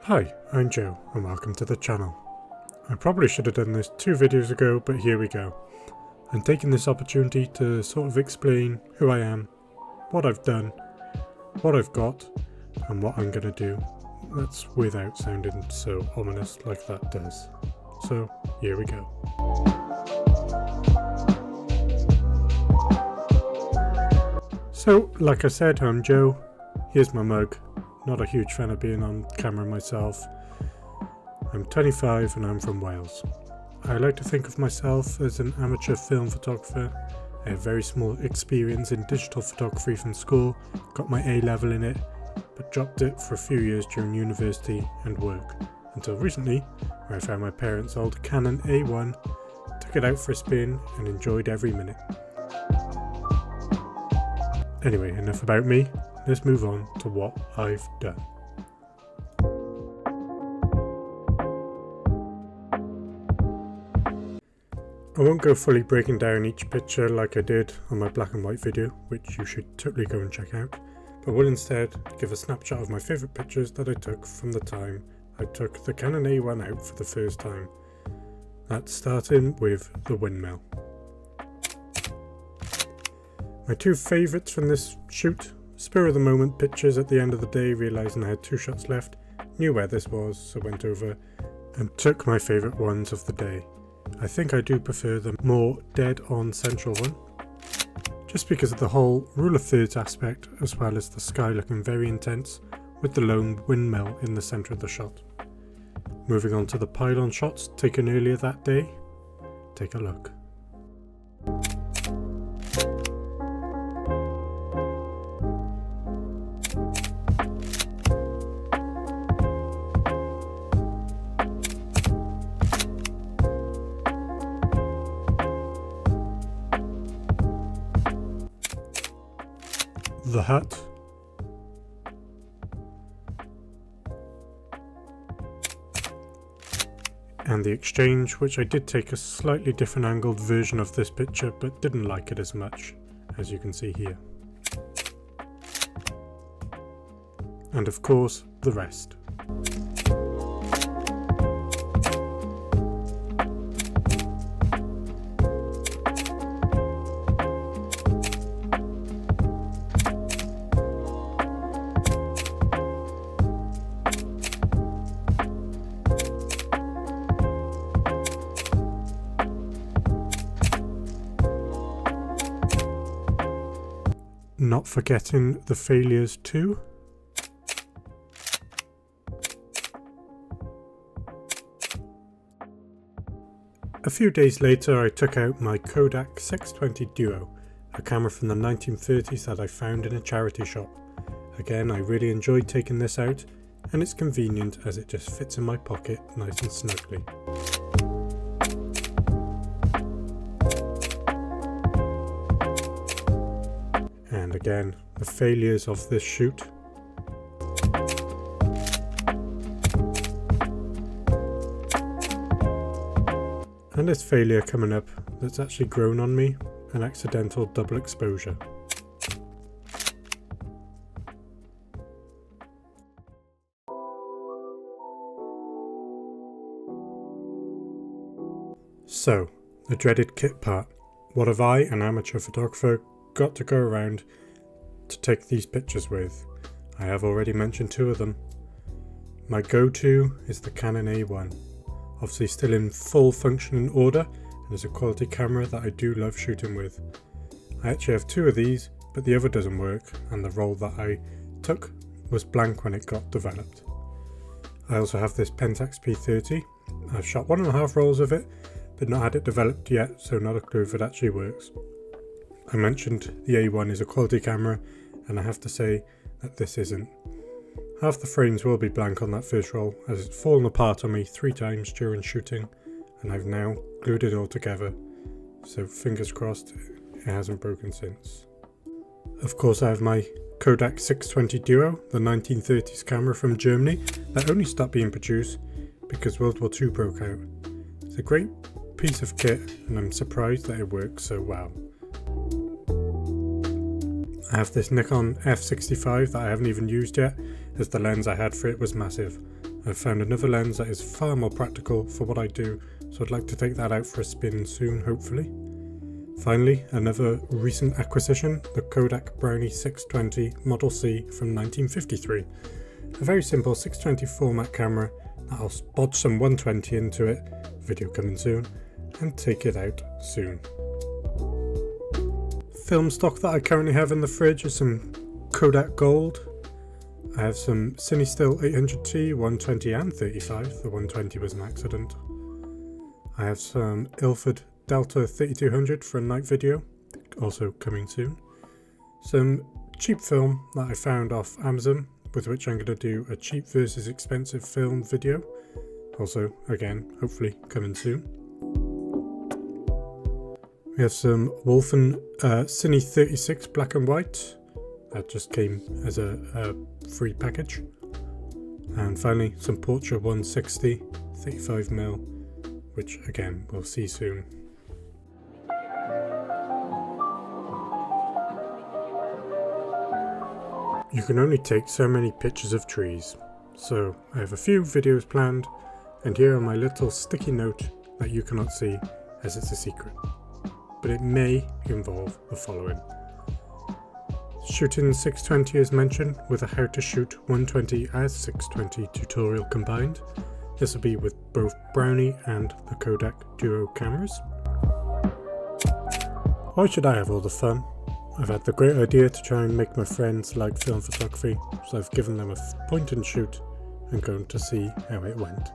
Hi, I'm Joe and welcome to the channel. I probably should have done this 2 videos ago, but here we go. I'm taking this opportunity to sort of explain who I am, what I've done, what I've got, and what I'm going to do. That's without sounding so ominous like that does. So here we go. So like I said, I'm Joe. Here's my mug. Not a huge fan of being on camera myself. I'm 25 and I'm from Wales. I like to think of myself as an amateur film photographer. I have very small experience in digital photography from school, got my A level in it, but dropped it for a few years during university and work, until recently, where I found my parents' old Canon A1, took it out for a spin and enjoyed every minute. Anyway, enough about me. Let's move on to what I've done. I won't go fully breaking down each picture like I did on my black and white video, which you should totally go and check out, but will instead give a snapshot of my favourite pictures that I took from the time I took the Canon A1 out for the first time. That's starting with the windmill. My 2 favourites from this shoot, spur of the moment pictures at the end of the day, realising I had 2 shots left, knew where this was, so went over and took my favourite ones of the day. I think I do prefer the more dead on central one, just because of the whole rule of thirds aspect, as well as the sky looking very intense with the lone windmill in the centre of the shot. Moving on to the pylon shots taken earlier that day, take a look. The hut, and the exchange, which I did take a slightly different angled version of this picture but didn't like it as much, as you can see here. And of course the rest. Not forgetting the failures too. A few days later I took out my Kodak 620 Duo, a camera from the 1930s that I found in a charity shop. Again, I really enjoyed taking this out, and it's convenient as it just fits in my pocket nice and snugly. And again, the failures of this shoot. And this failure coming up that's actually grown on me, an accidental double exposure. So, the dreaded kit part. What have I, an amateur photographer, got to go around to take these pictures with? I have already mentioned 2 of them. My go-to is the Canon A1, obviously still in full functioning order, and is a quality camera that I do love shooting with. I actually have 2 of these, but the other doesn't work, and the roll that I took was blank when it got developed. I also have this Pentax P30. I've shot 1.5 rolls of it, but not had it developed yet, so not a clue if it actually works. I mentioned the A1 is a quality camera, and I have to say that this isn't. Half the frames will be blank on that first roll, as it's fallen apart on me 3 times during shooting, and I've now glued it all together, so fingers crossed it hasn't broken since. Of course I have my Kodak 620 Duo, the 1930s camera from Germany that only stopped being produced because World War II broke out. It's a great piece of kit, and I'm surprised that it works so well. I have this Nikon F65 that I haven't even used yet, as the lens I had for it was massive. I've found another lens that is far more practical for what I do, so I'd like to take that out for a spin soon, hopefully. Finally, another recent acquisition, the Kodak Brownie 620 Model C from 1953. A very simple 620 format camera that I'll bodge some 120 into it, video coming soon, and take it out soon. Film stock that I currently have in the fridge is some Kodak Gold. I have some CineStill 800T, 120 and 35, the 120 was an accident. I have some Ilford Delta 3200 for a night video, also coming soon. Some cheap film that I found off Amazon, with which I'm going to do a cheap versus expensive film video, also again hopefully coming soon. We have some Wolfen Cine 36 black and white, that just came as a free package. And finally some Portra 160 35mm, which again we'll see soon. You can only take so many pictures of trees, so I have a few videos planned, and here are my little sticky note that you cannot see as it's a secret. But it may involve the following. Shooting 620 as mentioned, with a how to shoot 120 as 620 tutorial combined. This will be with both Brownie and the Kodak Duo cameras. Why should I have all the fun? I've had the great idea to try and make my friends like film photography, so I've given them a point and shoot and going to see how it went.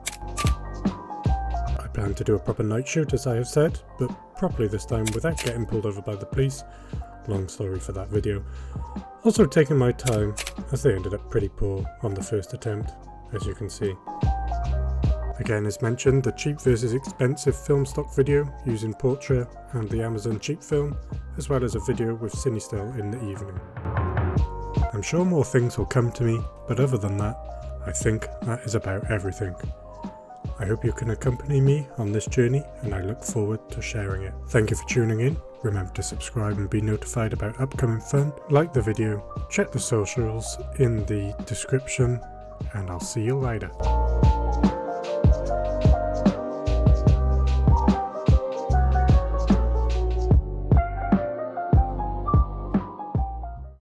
I plan to do a proper night shoot as I have said, but properly this time without getting pulled over by the police. Long story for that video. Also taking my time, as they ended up pretty poor on the first attempt, as you can see. Again, as mentioned, the cheap versus expensive film stock video using Portra and the Amazon cheap film, as well as a video with CineStill in the evening. I'm sure more things will come to me, but other than that, I think that is about everything. I hope you can accompany me on this journey, and I look forward to sharing it. Thank you for tuning in. Remember to subscribe and be notified about upcoming fun. Like the video, check the socials in the description, and I'll see you later.